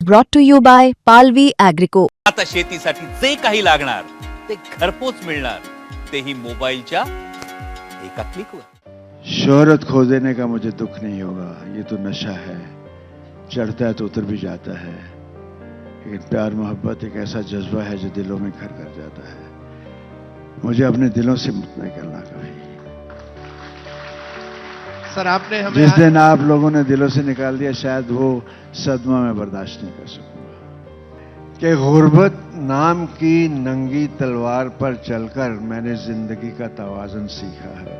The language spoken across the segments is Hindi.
brought to you by Palvi Agrico. आता शेतीसाठी जे काही लागणार ते घरपोच मिळणार, तेही मोबाईलच्या एका क्लिकवर। शोहरत खो देने का मुझे दुख नहीं होगा, ये तो नशा है, चढ़ता है तो उतर भी जाता है, लेकिन प्यार मोहब्बत एक ऐसा जज्बा है जो दिलों में घर कर जाता है। मुझे अपने दिलों से मुक्त नहीं करना कभी। सर आपने हमें जिस दिन आप लोगों ने दिलों से निकाल दिया, शायद वो सदमा मैं बर्दाश्त नहीं कर सकूंगा कि गुर्बत नाम की नंगी तलवार पर चलकर मैंने जिंदगी का तवाज़ुन सीखा है।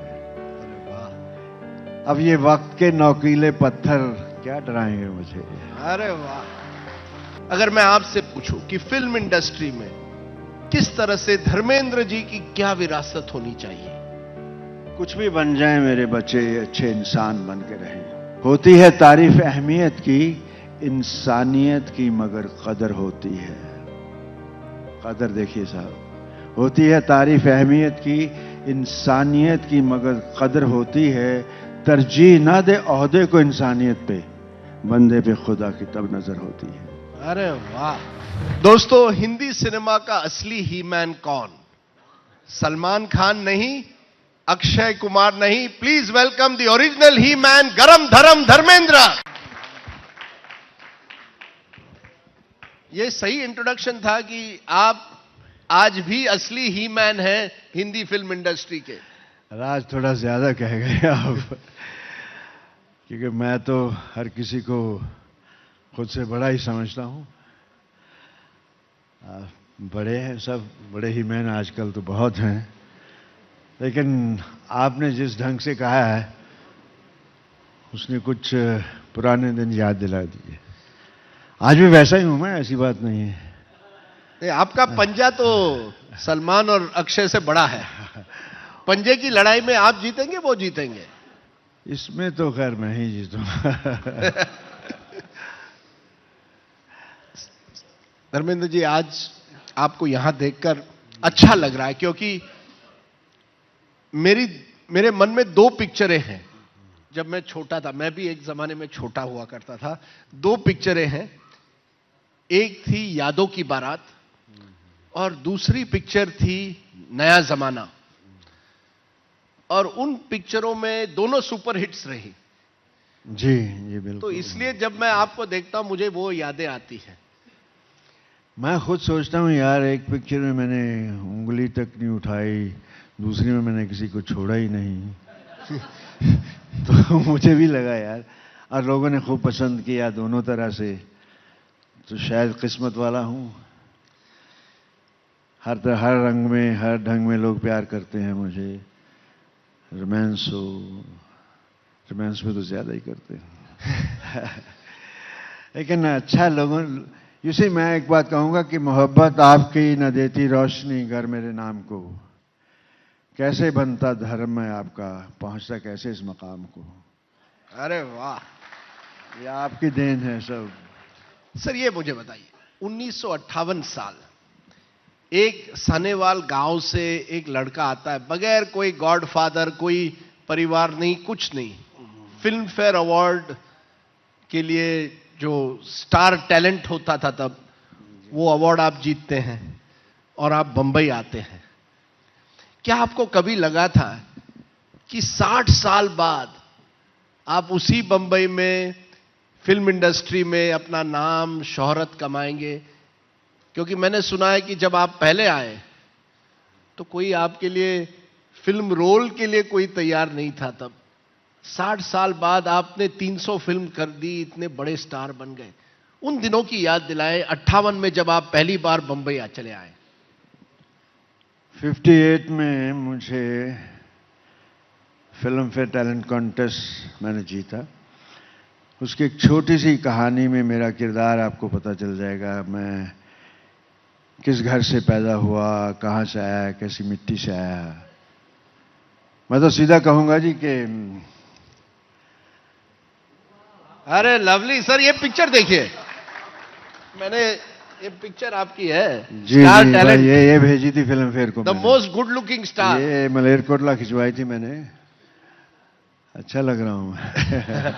अब ये वक्त के नौकीले पत्थर क्या डराएंगे मुझे। अरे वाह। अगर मैं आपसे पूछूं कि फिल्म इंडस्ट्री में किस तरह से धर्मेंद्र जी की क्या विरासत होनी चाहिए? कुछ भी बन जाए मेरे बच्चे, अच्छे इंसान बन के रहें। होती है तारीफ अहमियत की, इंसानियत की मगर कदर होती है। कदर देखिए साहब, होती है तारीफ अहमियत की, इंसानियत की मगर कदर होती है। तरजीह ना दे ओहदे को इंसानियत पे, बंदे पे खुदा की तब नजर होती है। अरे वाह। दोस्तों, हिंदी सिनेमा का असली ही मैन कौन? सलमान खान नहीं, अक्षय कुमार नहीं। Please welcome the original he man, गरम धरम धर्मेंद्र। ये सही इंट्रोडक्शन था कि आप आज भी असली ही मैन हैं हिंदी फिल्म इंडस्ट्री के। राज थोड़ा ज्यादा कह गए आप, क्योंकि मैं तो हर किसी को खुद से बड़ा ही समझता हूं। बड़े हैं सब, बड़े ही मैन आजकल तो बहुत हैं, लेकिन आपने जिस ढंग से कहा है उसने कुछ पुराने दिन याद दिला दिए। आज भी वैसा ही हूं मैं, ऐसी बात नहीं है। आपका पंजा तो सलमान और अक्षय से बड़ा है। पंजे की लड़ाई में आप जीतेंगे, वो जीतेंगे? इसमें तो खैर मैं ही जीतूंगा। धर्मेंद्र जी, आज आपको यहां देखकर अच्छा लग रहा है, क्योंकि मेरे मन में दो पिक्चरें हैं। जब मैं छोटा था, मैं भी एक जमाने में छोटा हुआ करता था, दो पिक्चरें हैं। एक थी यादों की बारात और दूसरी पिक्चर थी नया जमाना। और उन पिक्चरों में दोनों सुपर हिट्स रही। जी जी बिल्कुल। तो इसलिए जब मैं आपको देखता हूं, मुझे वो यादें आती हैं। मैं खुद सोचता हूं यार, एक पिक्चर में मैंने उंगली तक नहीं उठाई, दूसरी में मैंने किसी को छोड़ा ही नहीं। तो मुझे भी लगा यार, और लोगों ने खूब पसंद किया दोनों तरह से, तो शायद किस्मत वाला हूं। हर रंग में, हर ढंग में लोग प्यार करते हैं मुझे। रोमांस हो, रोमांस में तो ज्यादा ही करते हैं। लेकिन अच्छा लोगों, इसी मैं एक बात कहूंगा कि मोहब्बत आपकी न देती रोशनी घर मेरे नाम को, कैसे बनता धर्म है आपका, पहुंचता कैसे इस मकाम को। अरे वाह। ये आपकी देन है सब। सर ये मुझे बताइए, 1958 साल, एक सानेवाल गांव से एक लड़का आता है, बगैर कोई गॉडफादर, कोई परिवार नहीं, कुछ नहीं। फिल्म फेयर अवार्ड के लिए जो स्टार टैलेंट होता था तब, वो अवार्ड आप जीतते हैं और आप बंबई आते हैं। क्या आपको कभी लगा था कि 60 साल बाद आप उसी बंबई में फिल्म इंडस्ट्री में अपना नाम शोहरत कमाएंगे? क्योंकि मैंने सुना है कि जब आप पहले आए तो कोई आपके लिए फिल्म रोल के लिए कोई तैयार नहीं था। तब 60 साल बाद आपने 300 फिल्म कर दी, इतने बड़े स्टार बन गए। उन दिनों की याद दिलाए, 58 में जब आप पहली बार बंबई चले आए। 58 में मुझे फिल्म फेयर टैलेंट कॉन्टेस्ट मैंने जीता। उसकी एक छोटी सी कहानी में मेरा किरदार आपको पता चल जाएगा। मैं किस घर से पैदा हुआ, कहां से आया, कैसी मिट्टी से आया। मैं तो सीधा कहूंगा जी कि अरे लवली सर, ये पिक्चर देखिए, मैंने ये पिक्चर आपकी है। जी स्टार जी टैलेंट, ये भेजी थी फिल्म फेयर को। The most good looking star. ये मलेरकोटला खिंचवाई थी मैंने। अच्छा लग रहा हूं मैं।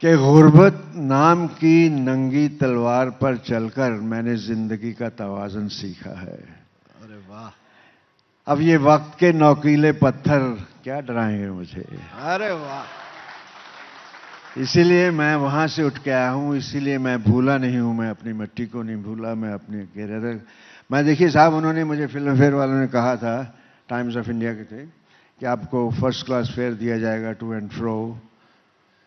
कि गुर्बत नाम की नंगी तलवार पर चलकर मैंने जिंदगी का तवाज़ुन सीखा है। अरे वाह, अब ये वक्त के नोकीले पत्थर क्या डराएंगे मुझे। अरे वाह। इसीलिए मैं वहां से उठ के आया हूं, इसीलिए मैं भूला नहीं हूं, मैं अपनी मिट्टी को नहीं भूला, मैं अपने कैरियर। मैं देखिए साहब, उन्होंने मुझे फिल्म फेयर वालों ने कहा था, टाइम्स ऑफ इंडिया के थे, कि आपको फर्स्ट क्लास फेयर दिया जाएगा टू एंड फ्रो।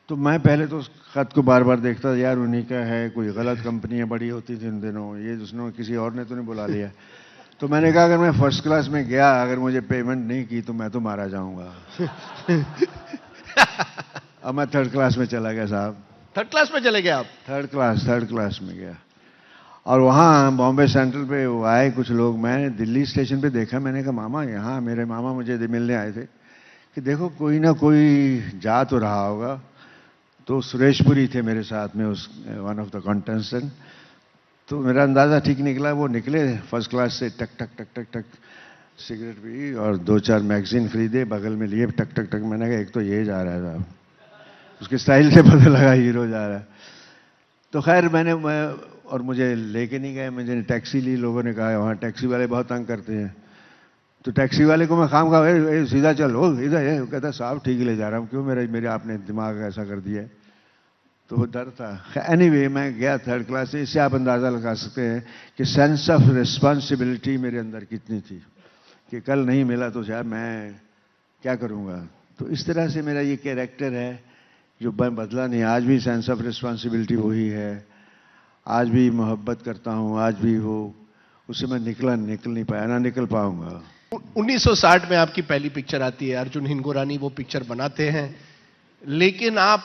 तो मैं पहले तो उस खत को बार बार देखता था, यार उन्हीं का है, कोई गलत कंपनियां बड़ी होती थी उन दिनों, ये उसने किसी और ने तो नहीं बुला लिया। तो मैंने कहा अगर मैं फर्स्ट क्लास में गया, अगर मुझे पेमेंट नहीं की तो मैं तो मारा जाऊंगा। अब मैं थर्ड क्लास में चला गया साहब। थर्ड क्लास में चले गए आप? थर्ड क्लास में गया। और वहाँ बॉम्बे सेंट्रल पे वो आए कुछ लोग, मैंने दिल्ली स्टेशन पे देखा, मैंने कहा मामा, यहाँ मेरे मामा मुझे मिलने आए थे कि देखो कोई ना कोई जा तो रहा होगा। तो सुरेशपुरी थे मेरे साथ में, उस वन ऑफ द कंटेस्टेंट। तो मेरा अंदाज़ा ठीक निकला, वो निकले फर्स्ट क्लास से, टक टक टक टक टक सिगरेट पी और 2-4 मैगजीन खरीदे, बगल में लिए, टक टक टक। मैंने कहा एक तो ये जा रहा है साहब, उसके स्टाइल से पता लगा हीरो जा रहा है। तो खैर और मुझे लेके नहीं गए, मुझे टैक्सी ली, लोगों ने कहा वहाँ टैक्सी वाले बहुत तंग करते हैं। तो टैक्सी वाले को मैं खाम खा सीधा चल, हो इधर है, कहता साहब ठीक ले जा रहा हूँ, क्यों मेरे आपने दिमाग ऐसा कर दिया है। तो वो डर था। एनीवे मैं गया थर्ड क्लास से। इससे आप अंदाज़ा लगा सकते हैं कि सेंस ऑफ रिस्पॉन्सिबिलिटी मेरे अंदर कितनी थी कि कल नहीं मिला तो शायद मैं क्या करूँगा। तो इस तरह से मेरा ये कैरेक्टर है जो बदला नहीं। आज भी सेंस ऑफ रिस्पॉन्सिबिलिटी वही है, आज भी मोहब्बत करता हूँ, आज भी वो, उससे मैं निकल नहीं पाया, ना निकल पाऊंगा। 1960 में आपकी पहली पिक्चर आती है, अर्जुन हिंगोरानी वो पिक्चर बनाते हैं, लेकिन आप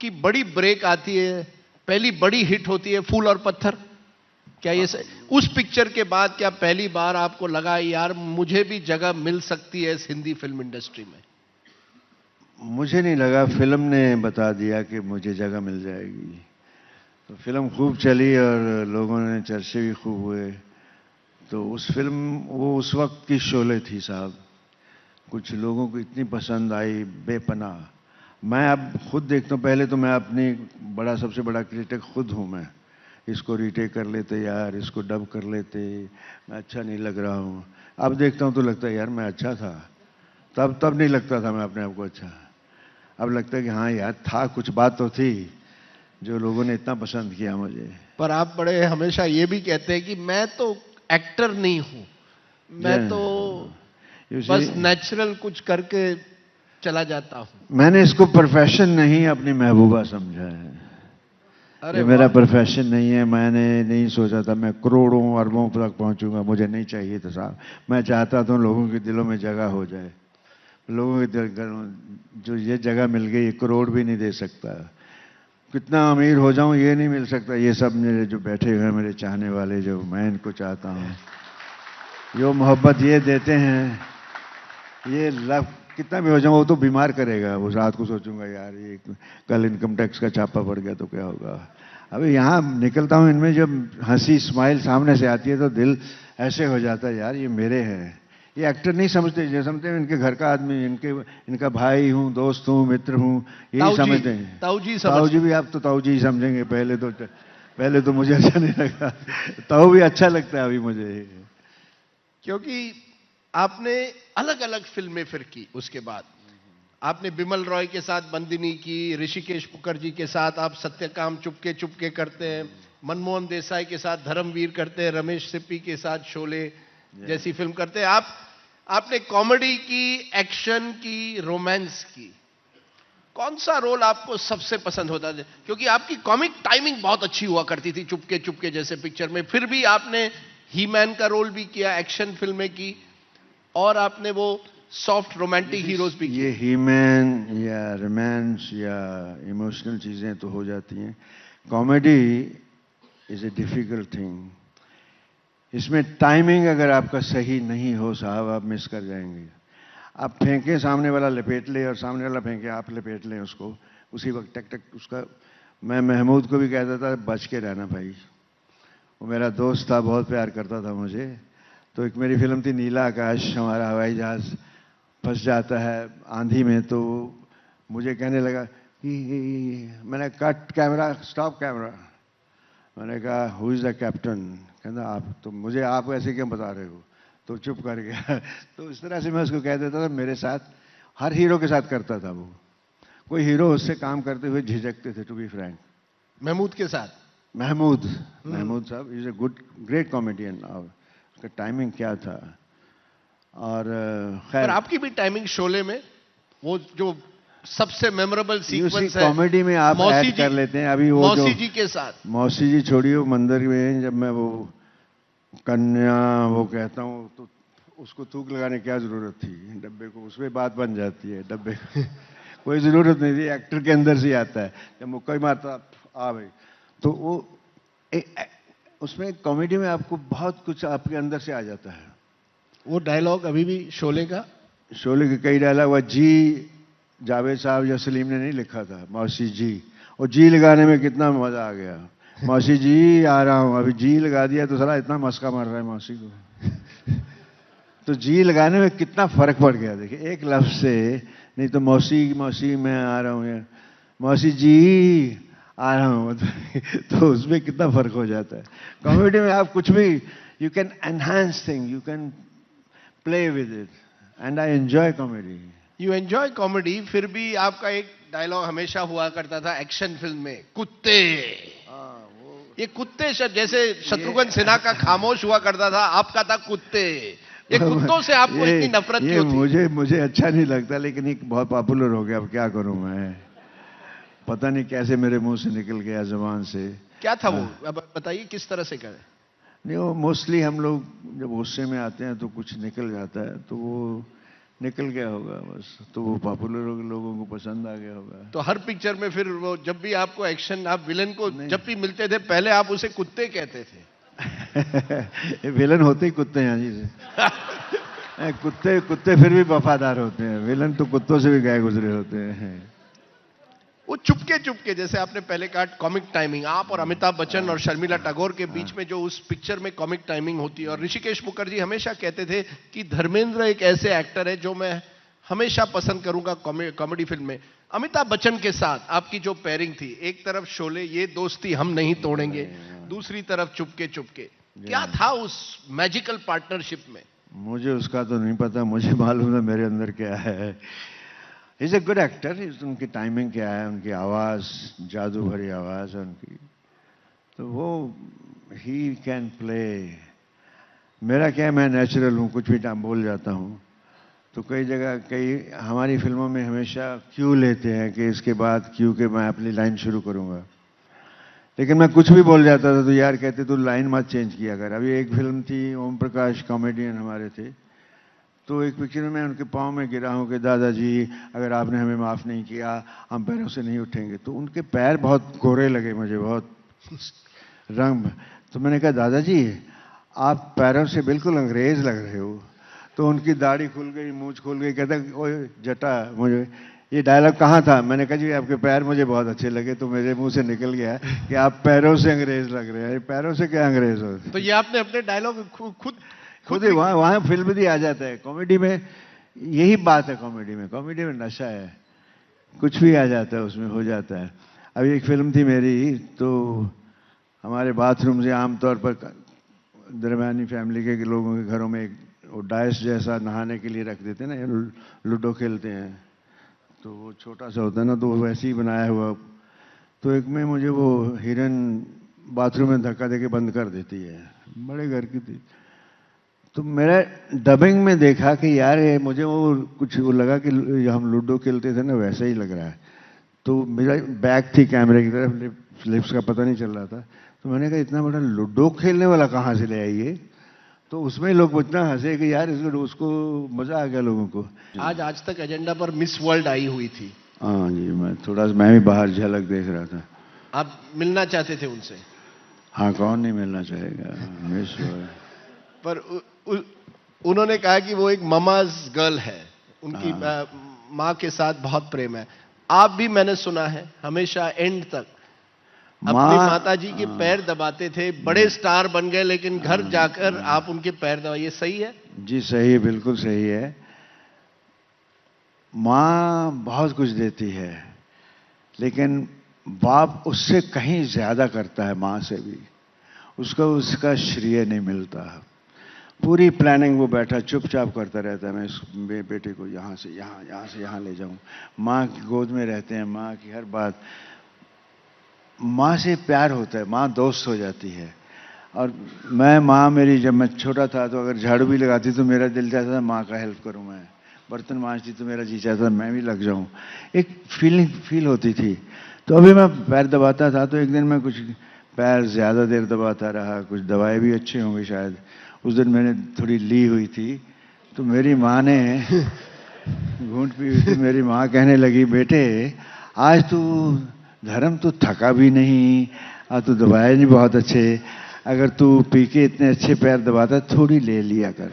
की बड़ी ब्रेक आती है, पहली बड़ी हिट होती है फूल और पत्थर। क्या ये उस पिक्चर के बाद क्या पहली बार आपको लगा यार मुझे भी जगह मिल सकती है इस हिंदी फिल्म इंडस्ट्री में? मुझे नहीं लगा, फिल्म ने बता दिया कि मुझे जगह मिल जाएगी। तो फिल्म खूब चली और लोगों ने चर्चे भी खूब हुए। तो उस फिल्म, वो उस वक्त की शोले थी साहब, कुछ लोगों को इतनी पसंद आई बेपनाह। मैं अब खुद देखता हूँ, पहले तो मैं अपनी सबसे बड़ा क्रिटिक खुद हूँ मैं। इसको रीटेक कर लेते यार, इसको डब कर लेते, मैं अच्छा नहीं लग रहा हूँ। अब देखता हूँ तो लगता है यार मैं अच्छा था। तब नहीं लगता था मैं अपने आप को अच्छा। अब लगता है कि हाँ यार था, कुछ बात तो थी जो लोगों ने इतना पसंद किया मुझे। पर आप बड़े हमेशा ये भी कहते हैं कि मैं तो एक्टर नहीं हूं, मैं तो बस नेचुरल कुछ करके चला जाता हूं। मैंने इसको प्रोफेशन नहीं अपनी महबूबा समझा है। ये मेरा प्रोफेशन नहीं है। मैंने नहीं सोचा था मैं करोड़ों अरबों तक पहुंचूंगा, मुझे नहीं चाहिए था साहब। मैं चाहता था लोगों के दिलों में जगह हो जाए। लोगों के दिल, जो ये जगह मिल गई, 1 करोड़ भी नहीं दे सकता। कितना अमीर हो जाऊं ये नहीं मिल सकता। ये सब मेरे जो बैठे हुए हैं मेरे चाहने वाले, जो मैं इनको चाहता हूं, जो मोहब्बत ये देते हैं, ये लव कितना भी हो जाऊं वो तो बीमार करेगा। वो रात को सोचूंगा यार ये कल इनकम टैक्स का छापा पड़ गया तो क्या होगा। अभी यहाँ निकलता हूँ, इनमें जब हंसी स्माइल सामने से आती है तो दिल ऐसे हो जाता है यार ये मेरे हैं। ये एक्टर नहीं समझते, जो समझते हैं इनके घर का आदमी, इनका भाई हूँ, दोस्त हूँ, मित्र हूँ, यही समझते हैं। ताऊ जी भी आप तो ताऊ जी ही समझेंगे। पहले तो मुझे अच्छा नहीं लगा, ताऊ भी अच्छा लगता है अभी मुझे, क्योंकि आपने अलग अलग फिल्में फिर की। उसके बाद आपने बिमल रॉय के साथ बंदिनी की, ऋषिकेश मुखर्जी के साथ आप सत्यकाम चुपके चुपके करते हैं, मनमोहन देसाई के साथ धर्मवीर करते हैं, रमेश सिप्पी के साथ शोले जैसी फिल्म करते हैं। आपने कॉमेडी की, एक्शन की, रोमांस की, कौन सा रोल आपको सबसे पसंद होता था? क्योंकि आपकी कॉमिक टाइमिंग बहुत अच्छी हुआ करती थी चुपके चुपके जैसे पिक्चर में। फिर भी आपने ही मैन का रोल भी किया, एक्शन फिल्में की, और आपने वो सॉफ्ट रोमांटिक हीरोज भी किए। ये ही मैन या रोमांस या इमोशनल चीजें तो हो जाती हैं। Comedy is a difficult thing. इसमें टाइमिंग अगर आपका सही नहीं हो साहब, आप मिस कर जाएंगे। आप फेंके, सामने वाला लपेट ले, और सामने वाला फेंके आप लपेट लें उसको उसी वक्त टक टक उसका। मैं महमूद को भी कहता था बच के रहना भाई, वो मेरा दोस्त था, बहुत प्यार करता था मुझे। तो एक मेरी फिल्म थी नीला आकाश, हमारा हवाई जहाज फंस जाता है आंधी में, तो मुझे कहने लगा मैंने कट कैमरा, स्टॉप कैमरा। मैंने कहा हु इज द कैप्टन? कहता आप। तो मुझे आप ऐसे क्यों बता रहे हो? तो चुप कर गया। तो इस तरह से मैं उसको कह देता था। मेरे साथ हर हीरो के साथ करता था वो। कोई हीरो उससे काम करते हुए झिझकते थे, टू बी फ्रैंक। महमूद के साथ? महमूद साहब is a good great comedian. उसका टाइमिंग क्या था। और पर आपकी भी टाइमिंग शोले में, वो जो सबसे मेमोरेबल सीक्वेंस है कॉमेडी में आप ऐड कर लेते हैं। अभी वो मौसी जी के साथ, मौसी जी छोड़िए, वो मंदिर में जब मैं वो कन्या वो कहता हूँ तो उसको थूक लगाने की क्या जरूरत थी डब्बे को? उसमें बात बन जाती है डब्बे कोई जरूरत नहीं थी, एक्टर के अंदर से ही आता है। जब मुक्का ही मारता आ भाई, तो वो उसमें कॉमेडी में आपको बहुत कुछ आपके अंदर से आ जाता है। वो डायलॉग अभी भी शोले का, शोले के कई डायलॉग हुआ जी जावेद साहब या सलीम ने नहीं लिखा था, मौसी जी। और जी लगाने में कितना मजा आ गया। मौसी जी आ रहा हूं, अभी जी लगा दिया तो साला इतना मस्का मार रहा है मौसी को। तो जी लगाने में कितना फर्क पड़ गया। देखिए एक लफ्ज से, नहीं तो मौसी मौसी मैं आ रहा हूं या मौसी जी आ रहा हूं, तो उसमें कितना फर्क हो जाता है। कॉमेडी में आप कुछ भी, you can enhance thing, you can play with it, and I enjoy comedy. You enjoy comedy. फिर भी आपका एक डायलॉग हमेशा हुआ करता था एक्शन फिल्म में, कुत्ते। ये कुत्ते शब्द, जैसे शत्रुघ्न सिन्हा का खामोश हुआ करता था, आपका था कुत्ते। ये कुत्तों से आपको इतनी नफरत क्यों थी? मुझे अच्छा नहीं लगता, लेकिन एक बहुत पॉपुलर हो गया। अब क्या करूं मैं, पता नहीं कैसे मेरे मुंह से निकल गया, जुबान से। क्या था वो, अब बताइए किस तरह से करें? नहीं, वो मोस्टली हम लोग जब गुस्से में आते हैं तो कुछ निकल जाता है, तो वो निकल गया होगा बस। तो वो पॉपुलर हो गया, लोगों को पसंद आ गया होगा। तो हर पिक्चर में फिर वो जब भी आपको एक्शन, आप विलन को जब भी मिलते थे पहले आप उसे कुत्ते कहते थे। विलन होते ही कुत्ते हैं जी से। कुत्ते फिर भी वफादार होते हैं, विलन तो कुत्तों से भी गए गुजरे होते हैं। वो चुपके चुपके, जैसे आपने पहले कहा कॉमिक टाइमिंग, आप और अमिताभ बच्चन और शर्मिला टैगोर के बीच में जो उस पिक्चर में कॉमिक टाइमिंग होती है। और ऋषिकेश मुखर्जी हमेशा कहते थे कि धर्मेंद्र एक ऐसे एक्टर है जो मैं हमेशा पसंद करूंगा कॉमेडी फिल्म में। अमिताभ बच्चन के साथ आपकी जो पेयरिंग थी, एक तरफ शोले ये दोस्ती हम नहीं तोड़ेंगे, दूसरी तरफ चुपके चुपके, क्या था उस मैजिकल पार्टनरशिप में? मुझे उसका तो नहीं पता, मुझे मालूम है मेरे अंदर क्या है। Is a good actor. उनकी टाइमिंग क्या है, उनकी आवाज, जादू भरी आवाज है उनकी, तो वो ही कैन प्ले। मेरा क्या है, मैं नेचुरल हूँ, कुछ भी टाइम बोल जाता हूँ। तो कई जगह, कई हमारी फिल्मों में हमेशा क्यू लेते हैं कि इसके बाद क्यू के मैं अपनी लाइन शुरू करूंगा, लेकिन मैं कुछ भी बोल जाता था तो यार कहते तू लाइन मत चेंज किया कर। अभी एक फिल्म थी, ओम प्रकाश कॉमेडियन हमारे थे, तो एक पिक्चर में मैं उनके पाँव में गिरा हूं कि दादाजी अगर आपने हमें माफ नहीं किया हम पैरों से नहीं उठेंगे। तो उनके पैर बहुत गोरे लगे मुझे, बहुत रंग। तो मैंने कहा दादाजी आप पैरों से बिल्कुल अंग्रेज लग रहे हो। तो उनकी दाढ़ी खुल गई, मूंछ खुल गई। कहता ओए जटा, मुझे ये डायलॉग कहाँ था? मैंने कहा जी आपके पैर मुझे बहुत अच्छे लगे, तो मेरे मुंह से निकल गया कि आप पैरों से अंग्रेज लग रहे हैं। पैरों से क्या अंग्रेज हो? तो ये आपने अपने डायलॉग खुद ही वहां फिल्म भी आ जाता है। कॉमेडी में यही बात है, कॉमेडी में नशा है, कुछ भी आ जाता है, उसमें हो जाता है। अभी एक फिल्म थी मेरी, तो हमारे बाथरूम से आमतौर पर दरमियानी फैमिली के लोगों के घरों में एक वो डाइस जैसा नहाने के लिए रख देते हैं ना, लूडो खेलते हैं, तो वो छोटा सा होता है ना, तो वो वैसे ही बनाया हुआ। तो एक में मुझे वो हिरन बाथरूम में धक्का देके बंद कर देती है, बड़े घर की थी। तो मेरा डबिंग में देखा कि यार ये मुझे वो कुछ वो लगा कि हम लूडो खेलते थे ना वैसा ही लग रहा है। तो मेरा बैक थी कैमरे की तरफ, लिप्स का पता नहीं चल रहा था। तो मैंने कहा इतना बड़ा लूडो खेलने वाला कहाँ से ले आइए? तो उसमें लोग इतना हंसे कि यार उसको मजा आ गया लोगों को। आज तक एजेंडा पर मिस वर्ल्ड आई हुई थी। हाँ जी, मैं भी बाहर झलक देख रहा था। आप मिलना चाहते थे उनसे? हाँ, कौन नहीं मिलना चाहेगा मिस वर्ल्ड। पर उन्होंने कहा कि वो एक ममाज गर्ल है, उनकी माँ के साथ बहुत प्रेम है। आप भी मैंने सुना है हमेशा एंड तक अपनी माता जी के पैर दबाते थे। बड़े स्टार बन गए लेकिन घर जाकर आप उनके पैर दबाइए, सही है? जी सही है, बिल्कुल सही है। माँ बहुत कुछ देती है, लेकिन बाप उससे कहीं ज्यादा करता है, माँ से भी। उसको उसका श्रेय नहीं मिलता। पूरी प्लानिंग वो बैठा चुपचाप करता रहता है, मैं इस बेटे को यहाँ से यहाँ, यहाँ से यहाँ ले जाऊं। माँ की गोद में रहते हैं, माँ की हर बात, माँ से प्यार होता है, माँ दोस्त हो जाती है। और मैं, माँ मेरी जब मैं छोटा था तो अगर झाड़ू भी लगाती तो मेरा दिल चाहता था माँ का हेल्प करूं, मैं बर्तन मांजती तो मेरा जी चाहता था मैं भी लग जाऊं। एक फील होती थी। तो अभी मैं पैर दबाता था तो एक दिन मैं कुछ पैर ज्यादा देर दबाता रहा, कुछ दवाएं भी अच्छी होंगी शायद, उस दिन मैंने थोड़ी ली हुई थी, तो मेरी माँ ने घूंट पी हुई थी, मेरी माँ कहने लगी, बेटे आज तू धर्म तो थका भी नहीं, आज तू दबाए नहीं बहुत अच्छे, अगर तू पी के इतने अच्छे पैर दबाता थोड़ी ले लिया कर।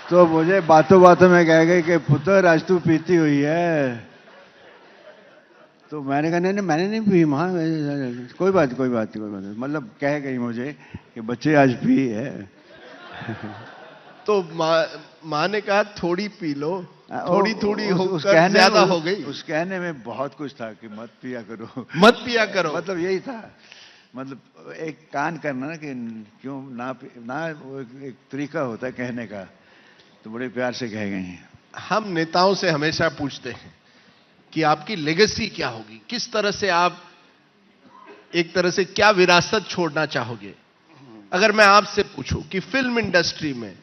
तो मुझे बातों बातों में कह गई कि पुत्र आज तू पीती हुई है। तो मैंने कहा नहीं मैंने नहीं पी माँ, कोई बात नहीं। मतलब कह गई मुझे कि बच्चे आज पी है। तो माँ ने कहा थोड़ी पी लो, थोड़ी थोड़ी होकर ज्यादा हो गई। उस कहने में बहुत कुछ था कि मत पिया करो, मत पिया करो, मतलब यही था। मतलब एक कान करना ना कि क्यों ना वो एक तरीका होता है कहने का, तो बड़े प्यार से कह गई हैं। हम नेताओं से हमेशा पूछते हैं कि आपकी लेगेसी क्या होगी, किस तरह से आप एक तरह से क्या विरासत छोड़ना चाहोगे। अगर मैं आपसे पूछूं कि फिल्म इंडस्ट्री में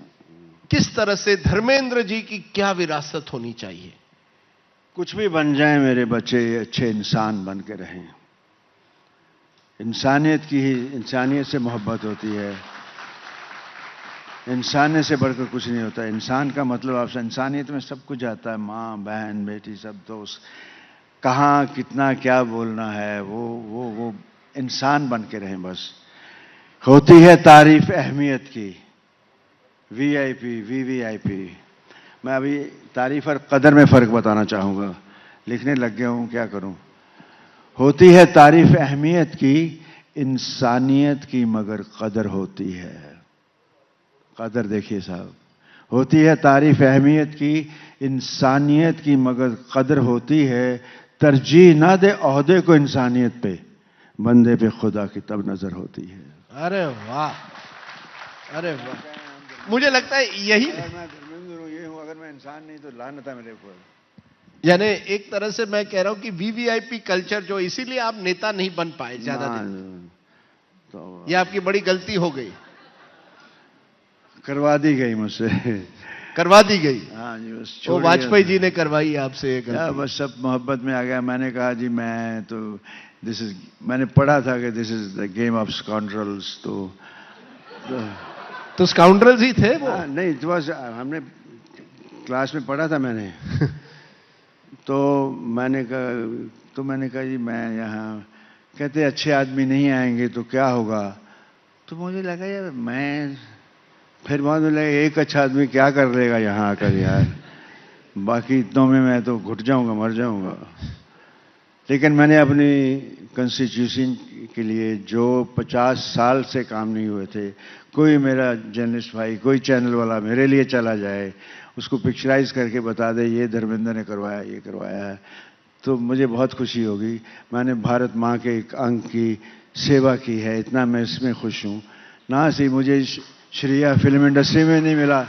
किस तरह से धर्मेंद्र जी की क्या विरासत होनी चाहिए। कुछ भी बन जाए मेरे बच्चे, अच्छे इंसान बन के रहें। इंसानियत से मोहब्बत होती है, इंसानियत से बढ़कर कुछ नहीं होता। इंसान का मतलब आपसे, इंसानियत में सब कुछ आता है, माँ बहन बेटी सब दोस्त, कहाँ कितना क्या बोलना है, वो इंसान बन के रहें बस। होती है तारीफ अहमियत की, वीआईपी वीवीआईपी। मैं अभी तारीफ और कदर में फर्क बताना चाहूंगा, लिखने लग गया हूं, क्या करूं। होती है तारीफ अहमियत की, इंसानियत की मगर कदर होती है। कदर देखिए साहब, होती है तारीफ अहमियत की, इंसानियत की मगर कदर होती है। तरजीह ना दे ओहदे को इंसानियत पे, बंदे पे खुदा की तब नजर होती है। अरे वाह, अरे वाह। मुझे लगता है यही, अगर मैं धर्मेंद्र हूं, ये हूं, अगर मैं इंसान नहीं तो लानत है मेरे ऊपर। यानी एक तरह से मैं कह रहा हूं कि वीवीआईपी कल्चर जो, इसीलिए आप नेता नहीं बन पाए ज्यादा दिन, तो ये आपकी बड़ी गलती हो गई। करवा दी गई मुझसे, करवा दी गई। हाँ जी, बस वो वाजपेयी जी ने करवाई आपसे ये गलती। बस सब मोहब्बत में आ गया। मैंने कहा जी मैं तो मैंने पढ़ा था कि this is the game of scoundrels. तो स्काउंड्रल्स ही थे वो? नहीं, हमने क्लास में पढ़ा था मैंने। तो मैंने कहा जी मैं यहाँ, कहते अच्छे आदमी नहीं आएंगे तो क्या होगा। तो मुझे लगा यार मैं, फिर बाद में लगा एक अच्छा आदमी क्या कर लेगा यहाँ आकर यार, बाकी इतनों में मैं तो घुट जाऊंगा, मर जाऊंगा। लेकिन मैंने अपनी कॉन्स्टिट्यूशन के लिए जो 50 साल से काम नहीं हुए थे, कोई मेरा जर्नलिस्ट भाई, कोई चैनल वाला मेरे लिए चला जाए, उसको पिक्चराइज करके बता दे ये धर्मेंद्र ने करवाया, ये करवाया है, तो मुझे बहुत खुशी होगी। मैंने भारत माँ के एक अंग की सेवा की है, इतना मैं इसमें खुश हूँ। ना सी मुझे श्रेय फिल्म इंडस्ट्री में नहीं मिला,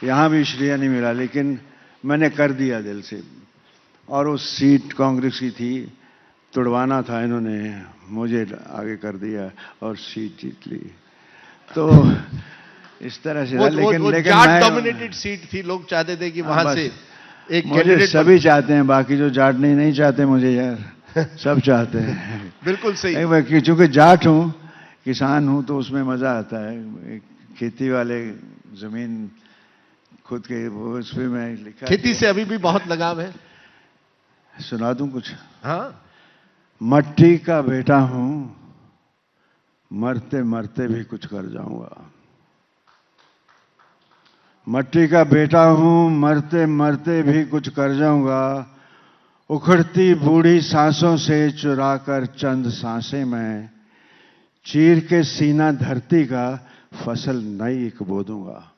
यहाँ भी श्रेय नहीं मिला, लेकिन मैंने कर दिया दिल से। और उस सीट कांग्रेस की थी, तुड़वाना था, इन्होंने मुझे आगे कर दिया और सीट जीत ली। तो इस तरह से लेकिन जाट डोमिनेटेड सीट थी, लोग चाहते थे कि वहां से एक कैंडिडेट। सभी चाहते हैं, बाकी जो जाट नहीं चाहते मुझे यार, सब चाहते हैं। बिल्कुल सही। क्योंकि जाट हूं, किसान हूं, तो उसमें मजा आता है। खेती वाले जमीन खुद के, वो उसमें मैं लिखा, खेती से अभी भी बहुत लगाव है। सुना दूं कुछ? हाँ। मट्टी का बेटा हूं, मरते मरते भी कुछ कर जाऊंगा। मट्टी का बेटा हूं, मरते मरते भी कुछ कर जाऊंगा। उखड़ती बूढ़ी सांसों से चुराकर चंद सांसें मैं, चीर के सीना धरती का फसल नई एक बो दूंगा।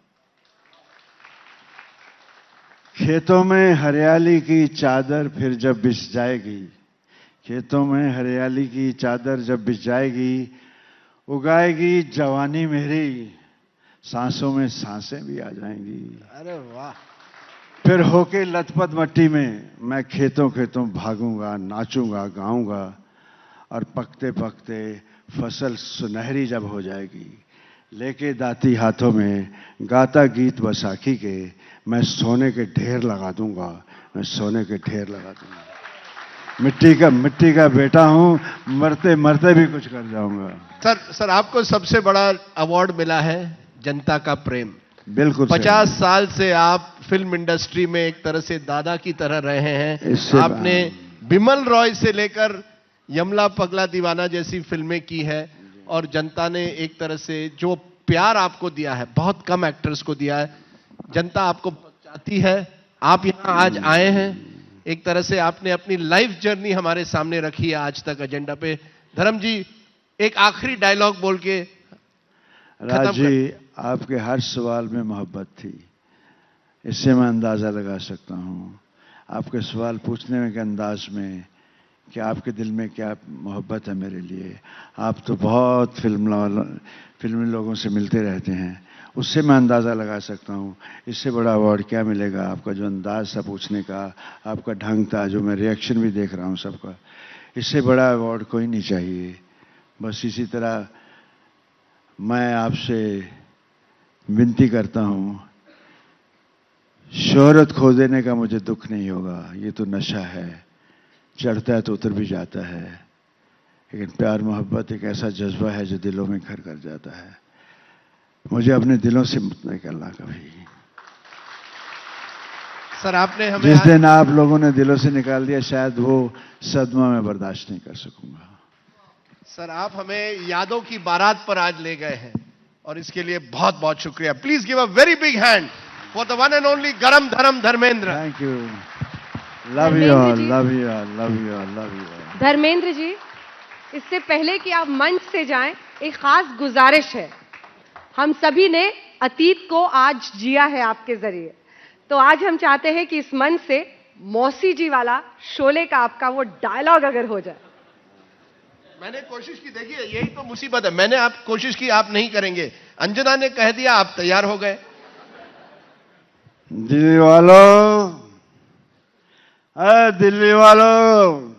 खेतों में हरियाली की चादर फिर जब बिछ जाएगी, खेतों में हरियाली की चादर जब बिछ जाएगी, उगाएगी जवानी मेरी, सांसों में सांसें भी आ जाएंगी। अरे वाह। फिर होके लथपथ मट्टी में मैं खेतों खेतों भागूंगा, नाचूंगा, गाऊंगा, और पकते पकते फसल सुनहरी जब हो जाएगी, लेके दाती हाथों में गाता गीत बैसाखी के, मैं सोने के ढेर लगा दूंगा, मैं सोने के ढेर लगा दूंगा। मिट्टी का बेटा हूं, मरते मरते भी कुछ कर जाऊंगा। सर आपको सबसे बड़ा अवार्ड मिला है जनता का प्रेम। बिल्कुल 50 साल से आप फिल्म इंडस्ट्री में एक तरह से दादा की तरह रहे हैं। आपने बिमल रॉय से लेकर यमला पगला दीवाना जैसी फिल्में की है, और जनता ने एक तरह से जो प्यार आपको दिया है, बहुत कम एक्टर्स को दिया है। जनता आपको चाहती है, आप यहां आज आए हैं, एक तरह से आपने अपनी लाइफ जर्नी हमारे सामने रखी है आज तक एजेंडा पे। धर्म जी, एक आखिरी डायलॉग बोल के। राज जी, आपके हर सवाल में मोहब्बत थी, इससे मैं अंदाजा लगा सकता हूं। आपके सवाल पूछने में के अंदाज में कि आपके दिल में क्या मोहब्बत है मेरे लिए। आप तो बहुत फिल्मी लोगों से मिलते रहते हैं, उससे मैं अंदाज़ा लगा सकता हूं। इससे बड़ा अवार्ड क्या मिलेगा। आपका जो अंदाज था पूछने का, आपका ढंग था, जो मैं रिएक्शन भी देख रहा हूं सबका, इससे बड़ा अवार्ड कोई नहीं चाहिए। बस इसी तरह मैं आपसे विनती करता हूं, शोहरत खो देने का मुझे दुख नहीं होगा, ये तो नशा है, चढ़ता है तो उतर भी जाता है, लेकिन प्यार मोहब्बत एक ऐसा जज्बा है जो दिलों में घर कर जाता है। मुझे अपने दिलों से मत निकलना कभी। सर आपने हमें जिस दिन आप लोगों ने दिलों से निकाल दिया, शायद वो सदमा मैं बर्दाश्त नहीं कर सकूंगा। सर आप हमें यादों की बारात पर आज ले गए हैं, और इसके लिए बहुत बहुत शुक्रिया। Please give a very big hand for the one and only Garam Dharam Dharmendra. Thank you. Love you all, love you all, love you all, love you all. Dharmendra ji, इससे पहले कि आप मंच से जाएं, एक खास गुजारिश है। हम सभी ने अतीत को आज जिया है आपके जरिए, तो आज हम चाहते हैं कि इस मंच से मौसी जी वाला शोले का आपका वो डायलॉग अगर हो जाए। मैंने कोशिश की, देखिए यही तो मुसीबत है, मैंने आप कोशिश की, आप नहीं करेंगे। अंजना ने कह दिया, आप तैयार हो गए। दिल्ली वालों, अरे दिल्ली वालों,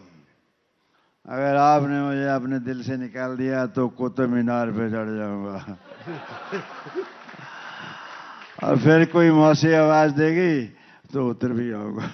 अगर आपने मुझे अपने दिल से निकाल दिया तो कुतुब मीनार पे चढ़ जाऊंगा। और फिर कोई मौसी आवाज देगी तो उतर भी आऊंगा।